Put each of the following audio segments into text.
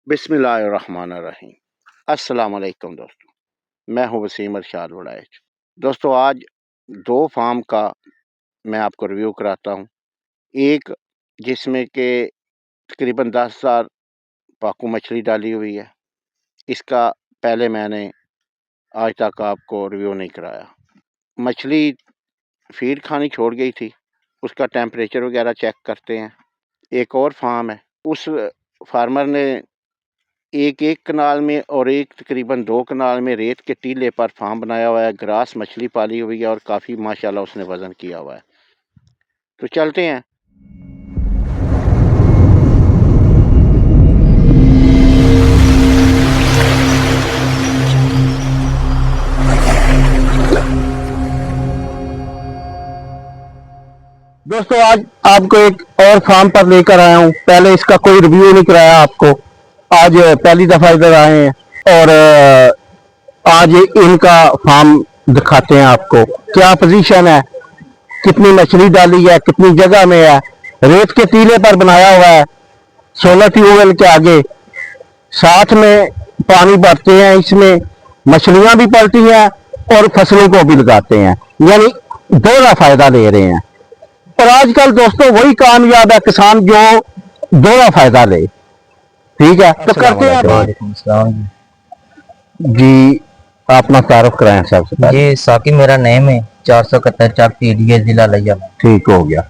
बिस्मिल्लाहिर्रहमानिर्रहीम। अस्सलाम वालेकुम दोस्तों, मैं हूँ वसीम अरशाद वड़ाइच। दोस्तों, आज दो फार्म का मैं आपको रिव्यू कराता हूँ। एक जिसमें कि तकरीबन 10,000 पाकू मछली डाली हुई है। इसका पहले मैंने आज तक आपको रिव्यू नहीं कराया। मछली फीड खानी छोड़ गई थी, उसका टेम्परेचर वगैरह चेक करते हैं। एक और फार्म है, उस फार्मर ने एक कनाल में और एक तकरीबन 2 कनाल में रेत के टीले पर फार्म बनाया हुआ है। ग्रास मछली पाली हुई है और काफ़ी माशाल्लाह उसने वज़न किया हुआ है। तो चलते हैं। दोस्तों, आज आपको एक और फार्म पर लेकर आया हूँ। पहले इसका कोई रिव्यू नहीं कराया आपको, आज पहली दफ़ा इधर आए हैं और आज इनका फार्म दिखाते हैं आपको। क्या पोजीशन है, कितनी मछली डाली है, कितनी जगह में है। रेत के टीले पर बनाया हुआ है, सोलर ट्यूबवेल के आगे। साथ में पानी भरते हैं, इसमें मछलियां भी पलती हैं और फसलों को भी लगाते हैं, यानी दोनों फायदा ले रहे हैं। और आजकल दोस्तों वही कामयाब है किसान जो दोनों फायदा ले। ठीक है, तो करते हैं बात। जी, अपना तारुफ कराएं सबसे पहले। जी, साकिब मेरा नेम है। 471 चाक पीडीए जिला लिया। ठीक हो गया।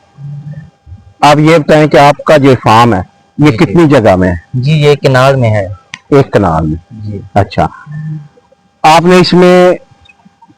आप ये बताएं कि आपका जो फार्म है ये कितनी जगह में है? जी, ये कनाल में है। एक कनाल में जी। अच्छा, आपने इसमें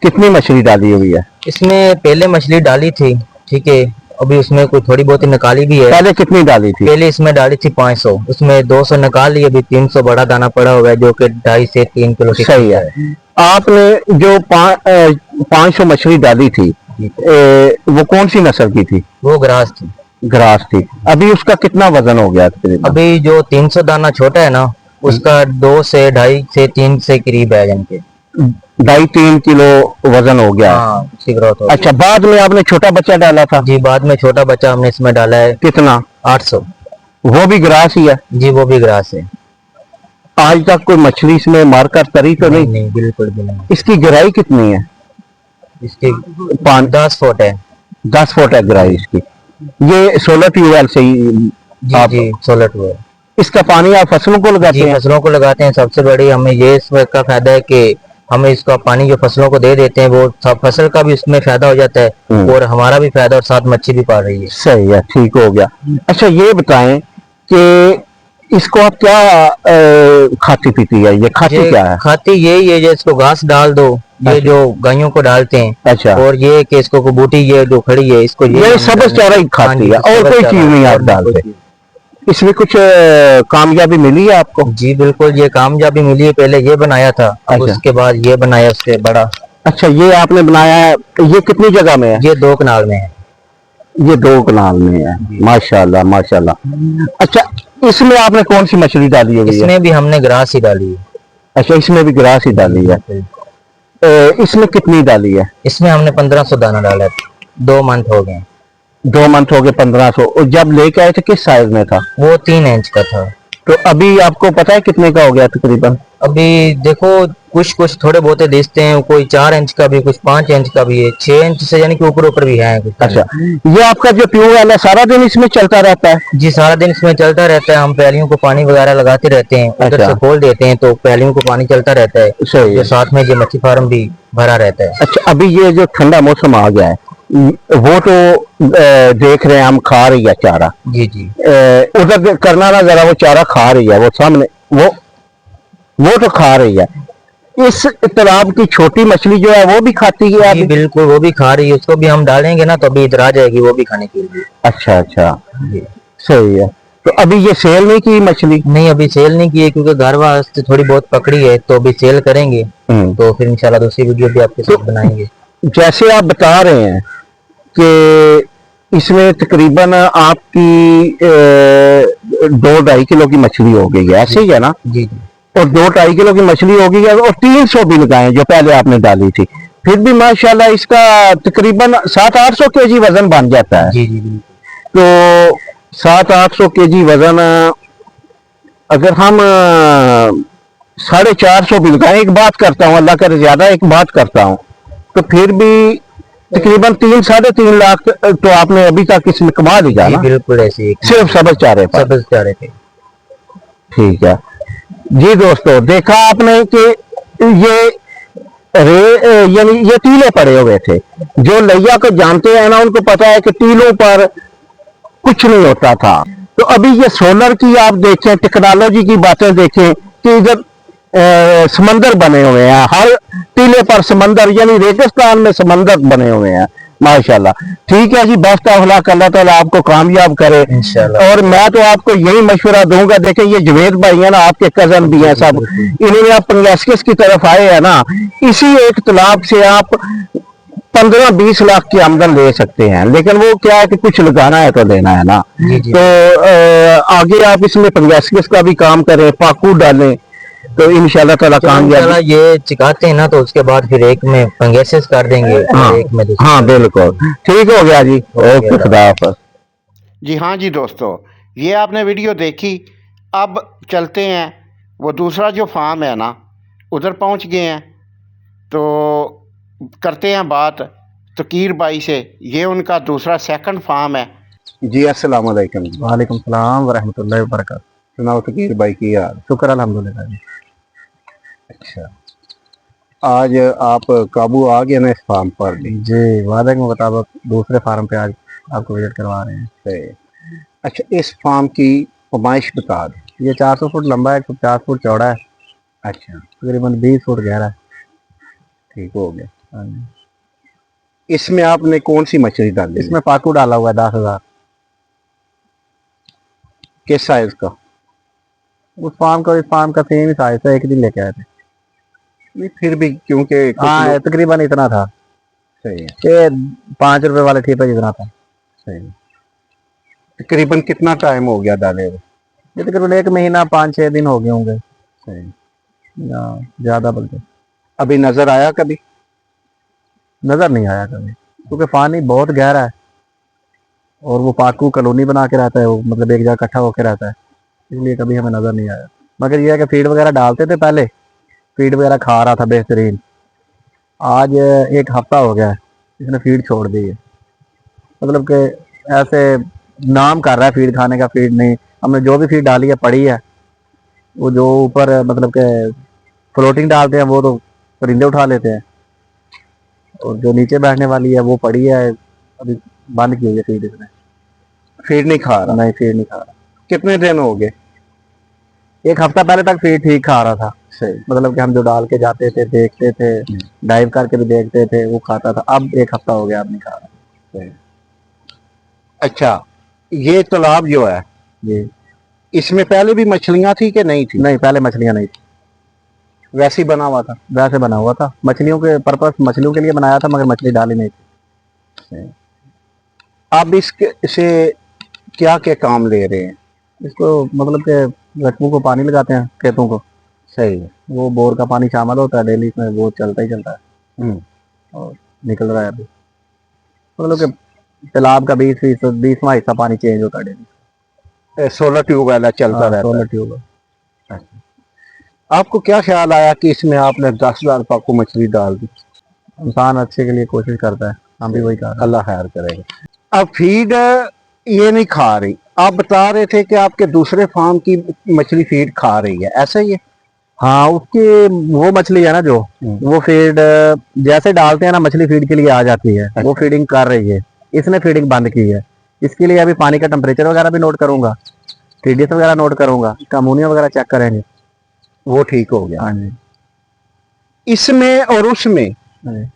कितनी मछली डाली हुई है? इसमें पहले मछली डाली थी, ठीक है। अभी उसमें कोई थोड़ी बहुत निकाली भी है। पहले कितनी डाली थी? पहले इसमें डाली थी 500, उसमें 200 निकाल ली। अभी 300 बड़ा दाना पड़ा हुआ है जो कि 2.5 से 3 किलो की। सही है। आपने जो 500 मछली डाली थी, वो कौन सी नस्ल की थी? वो ग्रास थी। ग्रास थी। अभी उसका कितना वजन हो गया? अभी जो 300 दाना छोटा है ना, उसका 2 से 2.5 से 3 से करीब है, यानी कि 2.5-3 किलो वजन हो गया। हाँ, अच्छी ग्रोथ हो। अच्छा, बाद में आपने छोटा बच्चा डाला था? जी, बाद में छोटा बच्चा हमने इसमें डाला है। कितना? 800। वो भी ग्रास ही है? जी, वो भी ग्रास है। आज तक कोई मछली इसमें मारकर तरी तो नहीं? नहीं, बिल्कुल भी नहीं। इसकी गहराई कितनी है? इसकी 10 फुट है। 10 फुट है गहराई इसकी। ये सोलर ट्यूबवेल से ही? जी, सोलर ट्यूबवेल। इसका पानी आप फसलों को लगाते हैं? फसलों को लगाते हैं। सबसे बड़ी हमें ये इसका फायदा है कि हमें इसका पानी जो फसलों को दे देते हैं, वो फसल का भी उसमें फायदा हो जाता है और हमारा भी फायदा, और साथ मच्छी भी पाल रही है। सही है, ठीक हो गया। अच्छा, ये बताएं कि इसको आप क्या खाती पीती है? ये खाती क्या है? खाती यही है, जो इसको घास डाल दो, ये जो गायों को डालते हैं। अच्छा। और ये कि इसको बूटी ये जो खड़ी है, इसको ये सबज चारा ही खाती है और कोई चीज नहीं आप डालते? इसमें कुछ कामयाबी मिली है आपको? जी बिल्कुल, ये कामयाबी मिली है। पहले ये बनाया था, अब उसके बाद ये बनाया उससे बड़ा। अच्छा, ये आपने बनाया है, ये कितनी जगह में है? ये 2 कनाल में है। ये 2 कनाल में है, माशाल्लाह माशाल्लाह। अच्छा, इसमें आपने कौन सी मछली डाली है? इसमें भी हमने ग्रास ही डाली है। अच्छा, इसमें भी ग्रास ही डाली है। इसमें कितनी डाली है? इसमें हमने 1500 दाना डाला है। 2 मंथ हो गए। 2 मंथ हो गए 1500। और जब लेके आए थे किस साइज में था? वो 3 इंच का था। तो अभी आपको पता है कितने का हो गया तकरीबन? अभी देखो, कुछ थोड़े बहुत दिखते हैं, कोई 4 इंच का भी, कुछ 5 इंच का भी है, 6 इंच से यानी कि ऊपर भी है कुछ। अच्छा, ये आपका जो ट्यूबवेल है सारा दिन इसमें चलता रहता है? जी, सारा दिन इसमें चलता रहता है। हम पैलियों को पानी वगैरह लगाते रहते हैं। उधर से खोल देते हैं तो पैलियों को पानी चलता रहता है। सही है। साथ में जो मच्छी फार्म भी भरा रहता है। अच्छा, अभी ये जो ठंडा मौसम आ गया है, वो तो देख रहे हैं हम, खा रही है चारा। जी जी। उधर करना ना जरा, वो चारा खा रही है, वो सामने वो तो खा रही है। इस तालाब की छोटी मछली जो है वो भी खाती है? जी बिल्कुल, वो भी खा रही है। उसको भी हम डालेंगे ना तो अभी इधर आ जाएगी वो भी खाने के लिए। अच्छा अच्छा, सही है। तो अभी ये सेल नहीं की मछली? नहीं, अभी सेल नहीं की है, क्योंकि घर वास्ते थोड़ी बहुत पकड़ी है, तो अभी सेल करेंगे तो फिर इंशाल्लाह दूसरी वीडियो भी आपके साथ बनाएंगे। जैसे आप बता रहे हैं कि इसमें तकरीबन आपकी 2-2.5 किलो की मछली हो गई है, ऐसे ही है ना? जी जी। और 2-2.5 किलो की मछली हो गई है और 300 भी लगाए जो पहले आपने डाली थी, फिर भी माशाल्लाह इसका तकरीबन 700-800 केजी वजन बन जाता है। जी जी बिल्कुल। तो 700-800 केजी वजन अगर हम 450 बिल का, एक बात करता हूँ, अल्लाह करे ज्यादा एक बात करता हूँ, तो फिर भी तकरीबन 3-3.5 लाख तो आपने अभी तक इसमें कमा लिया जी ना, बिल्कुल ऐसी एक सिर्फ सब्ज चारे पर। सब्ज चारे पे। ठीक है जी दोस्तों, देखा आपने कि ये यानी ये टीले पड़े हुए थे। जो लैया को जानते हैं ना, उनको पता है कि टीलों पर कुछ नहीं होता था। तो अभी ये सोलर की आप देखें, टेक्नोलॉजी की बातें देखें कि इधर समंदर बने हुए हैं, हर टीले पर समंदर, यानी रेगिस्तान में समंदर बने हुए हैं माशाल्लाह। ठीक है जी, बेस्ट ऑफ लक, अल्लाह ताला आपको कामयाब करे। इंशाल्लाह। और मैं तो आपको यही मशवरा दूंगा, देखें ये जुवेद भाई है ना, आपके कजन भी हैं सब, इन्होंने आप पंगेस्किस की तरफ आए हैं ना, इसी एक तालाब से आप 15-20 लाख की आमदन ले सकते हैं। लेकिन वो क्या है कि कुछ लगाना है तो देना है ना। जी जी। तो आगे आप इसमें पंगेस्किस का भी काम करें, पाकू डालें, तो इंशाल्लाह ताला कामयाब। इंशाल्लाह ये चिकाते हैं ना, तो उसके बाद फिर एक में फंगेसिस कर देंगे हाँ और एक में दूसरा। हाँ बिल्कुल ठीक हो गया जी। ओके, खुदा हाफिज। जी हाँ जी दोस्तों, ये आपने वीडियो देखी। अब चलते हैं, वो दूसरा जो फार्म है ना, उधर पहुंच गए हैं, तो करते हैं बात तकीर भाई से। ये उनका दूसरा सेकंड फार्म है। जी अस्सलाम वालेकुम। वालेकुम सलाम वरहमतुल्लाहि वबरकातुहू। सुनाओ तकीर भाई की यार। शुक्र अल्हम्दुलिल्लाह जी। अच्छा, आज आप काबू आ गए ना इस फार्म पर भी। जी वादे के मुताबिक दूसरे फार्म पे आज आपको विजिट करवा रहे हैं। सही। अच्छा, इस फार्म की पैमाइश बता दें। ये 400 फुट लंबा है, 150 फुट चौड़ा है, अच्छा, तकरीबन 20 फुट गहरा है। ठीक हो गया। हाँ जी। इसमें आपने कौन सी मछली डाली? इसमें पाकू डाला हुआ है 10,000। किस साइज का? उस फार्म का इस फार्म का सेम ही साइज था, एक दिन लेके आए थे। नहीं फिर भी क्योंकि कुछ हाँ लोग- तकरीबन इतना था सही है, कि 5 रुपए वाले ठेपे जितना था। सही है। तकरीबन कितना टाइम हो गया डाले हुए? ये तकरीबन 1 महीना 5-6 दिन हो गए होंगे सही। या ज्यादा, बल्कि अभी नजर आया कभी? नजर नहीं आया कभी, क्योंकि पानी बहुत गहरा है और वो पाकू कॉलोनी बना के रहता है, वो मतलब एक जगह इकट्ठा होकर रहता है, इसलिए कभी हमें नजर नहीं आया। मगर ये है कि फीड वगैरह डालते थे पहले, फीड वगैरह खा रहा था बेहतरीन। आज 1 हफ्ता हो गया है इसने फीड छोड़ दी है, मतलब कि ऐसे नाम कर रहा है फीड खाने का, फीड नहीं। हमने जो भी फीड डाली है पड़ी है, वो जो ऊपर मतलब के फ्लोटिंग डालते हैं वो तो परिंदे उठा लेते हैं, और जो नीचे बैठने वाली है वो पड़ी है, अभी बंद की हुई है फीड इसने। फीड नहीं खा रहा? नहीं फीड नहीं खा रहा। कितने दिन हो गए? 1 हफ्ता पहले तक फीड ठीक खा रहा था, सही। मतलब कि हम जो डाल के जाते थे, देखते थे, डाइव करके भी देखते थे, वो खाता था। अब 1 हफ्ता हो गया, अब नहीं खा रहा। सही। अच्छा, ये तालाब जो है, जी इसमें पहले भी मछलियां थी कि नहीं थी? नहीं, पहले मछलियां नहीं थी, वैसे ही बना हुआ था? वैसे बना हुआ था, मछलियों के पर्पस, मछलियों के लिए बनाया था, मगर मछली डाली नहीं थी। अब इसके से क्या क्या काम ले रहे हैं? इसको मतलब के रकबों को पानी लगाते हैं, खेतों को। सही है। वो बोर का पानी शामिल होता है डेली इसमें, वो चलता ही चलता है हम्म, और निकल रहा है अभी। मतलब कि तालाब का 20वां हिस्सा पानी चेंज होता है डेली। सोलर ट्यूबवेल है, चलता रहता है। Solar tube. आपको क्या ख्याल आया कि इसमें आपने 10,000 पाकू मछली डाल दी? इंसान अच्छे के लिए कोशिश करता है, हम भी वही कर रहे हैं। अल्लाह खैर करेगा। अब फीड ये नहीं खा रही, आप बता रहे थे कि आपके दूसरे फार्म की मछली फीड खा रही है, ऐसा ही है? हाँ, उसकी वो मछली है ना जो, वो फीड जैसे डालते हैं ना, मछली फीड के लिए आ जाती है, वो फीडिंग कर रही है। इसने फीडिंग बंद की है। इसके लिए अभी पानी का टेम्परेचर वगैरह भी नोट करूंगा, TDS वगैरह नोट करूंगा, अमोनिया वगैरह चेक करेंगे। वो ठीक हो गया। हाँ जी। इसमें और उसमें हाँ जी।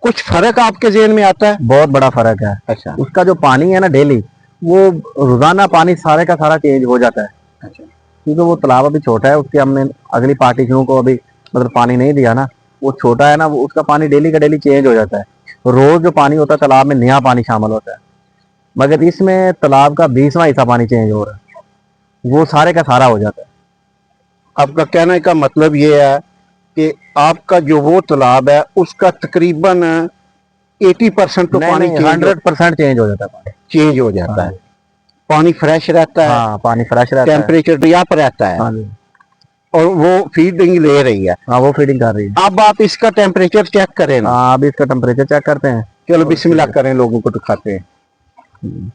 कुछ फर्क आपके ज़हन में आता है? बहुत बड़ा फर्क है। अच्छा। उसका जो पानी है ना डेली, वो रोजाना पानी सारे का सारा चेंज हो जाता है। अच्छा। क्योंकि वो तालाब अभी छोटा है, उसके हमने अगली पार्टीशनों को अभी मतलब पानी नहीं दिया ना, वो छोटा है ना, वो उसका पानी डेली का डेली चेंज हो जाता है। रोज जो पानी होता है तालाब में, नया पानी शामिल होता है। मगर इसमें तालाब का 20वां हिस्सा पानी चेंज हो रहा है, वो सारे का सारा हो जाता है। आपका कहने का मतलब ये है कि आपका जो वो तालाब है उसका तकरीबन 80% तो पानी 100% चेंज हो जाता है पानी। चेंज हो जाता है। पानी फ्रेश रहता है, हाँ पानी फ्रेश रहता है। टेम्परेचर भी अप रहता है, हाँ जी, और वो फीडिंग ले रही है। हाँ वो फीडिंग कर रही है। अब आप इसका टेम्परेचर चेक करें ना। हाँ अभी इसका टेम्परेचर चेक करते हैं। चलो बिस्मिल्लाह करें, लोगों को दिखाते हैं। हम्म।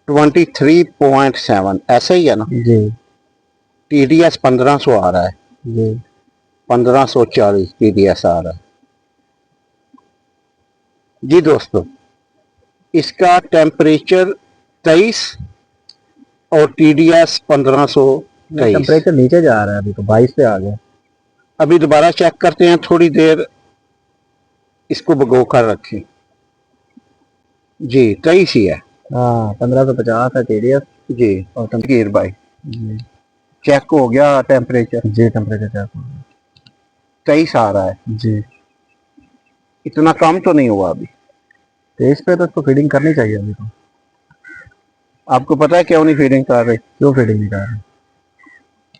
23.7 ऐसा ही है ना। जी TDS 1500 आ रहा है, जी 1540 TDS आ रहा है जी दोस्तों। इसका टेम्परेचर 23 और TDS 1523। टेम्परेचर नीचे जा रहा है, अभी तो 22 पे आ गया। अभी दोबारा चेक करते हैं, थोड़ी देर इसको भगो कर रखें जी। 23 ही है। हाँ 1550 है TDS। जी और तंकीर भाई, जी चेक हो गया टेम्परेचर, जी टेम्परेचर चेक हो गया। 23 आ रहा है। जी इतना कम तो नहीं हुआ अभी। 23 पे तो इसको फीडिंग करनी चाहिए अभी तो। आपको पता है क्यों नहीं फीडिंग कर रही? क्यों फीडिंग नहीं कर रहे?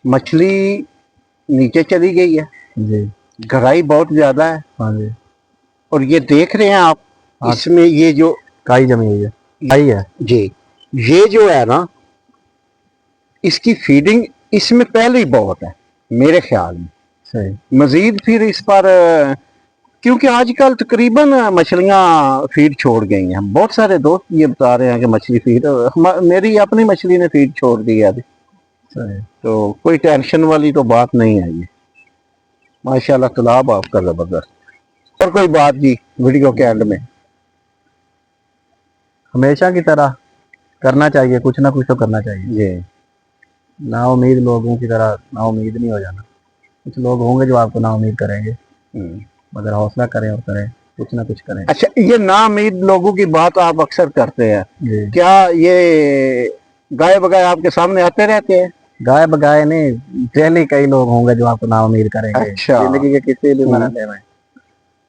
मछली नीचे चली गई है, जी गहराई बहुत ज्यादा है, हाँ जी, और ये देख रहे हैं आप, हाँ। इसमें ये जो काई जमी हुई है, काई है। जी, ये जो है ना, इसकी फीडिंग इसमें पहले ही बहुत है मेरे ख्याल में। सही। मजीद फिर इस पर क्योंकि आजकल तकरीबन मछलियां फीड छोड़ गई हैं। बहुत सारे दोस्त ये बता रहे हैं कि मछली फीड, मेरी अपनी मछली ने फीड छोड़ दी है अभी। सही। तो कोई टेंशन वाली तो बात नहीं है ये, माशाल्लाह तालाब आपका जबरदस्त। और कोई बात जी वीडियो के एंड में? हमेशा की तरह करना चाहिए, कुछ ना कुछ तो करना चाहिए। जी ना उम्मीद लोगों की तरह ना उम्मीद नहीं हो जाना। कुछ लोग होंगे जो आपको ना उम्मीद करेंगे, मगर हौसला करें और करें, कुछ ना कुछ करें। अच्छा, ये नाउम्मीद लोगों की बात आप अक्सर करते हैं, जी। क्या ये गाय बगाए आपके सामने आते रहते हैं? गाय बगाए नहीं, डेली कई लोग होंगे जो आपको ना उम्मीद करेंगे। अच्छा। जिंदगी के किसी भी मरहले में।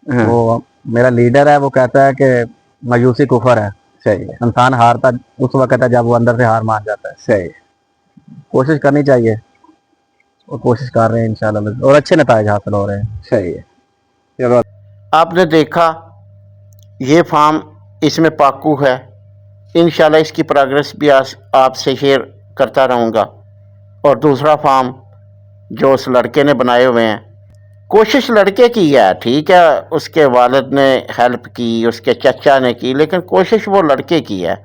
हाँ, वो मेरा लीडर है, वो कहता है कि मायूसी कुफर है। सही है, इंसान हारता उस वक्त है जब वो अंदर से हार मान जाता है। सही है। कोशिश करनी चाहिए, और कोशिश कर रहे हैं इंशाल्लाह, और अच्छे नतीजे हासिल हो रहे हैं। सही है। चलो, आपने देखा ये फार्म, इसमें पाकू है। इंशाल्लाह इसकी प्रोग्रेस भी आपसे शेयर करता रहूँगा। और दूसरा फार्म जो उस लड़के ने बनाए हुए हैं, कोशिश लड़के की है, ठीक है, उसके वालिद ने हेल्प की, उसके चचा ने की, लेकिन कोशिश वो लड़के की है।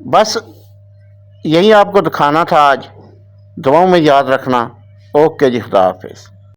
बस यही आपको दिखाना था आज। दुआओं में याद रखना। ओके जी, खुदा हाफिज़।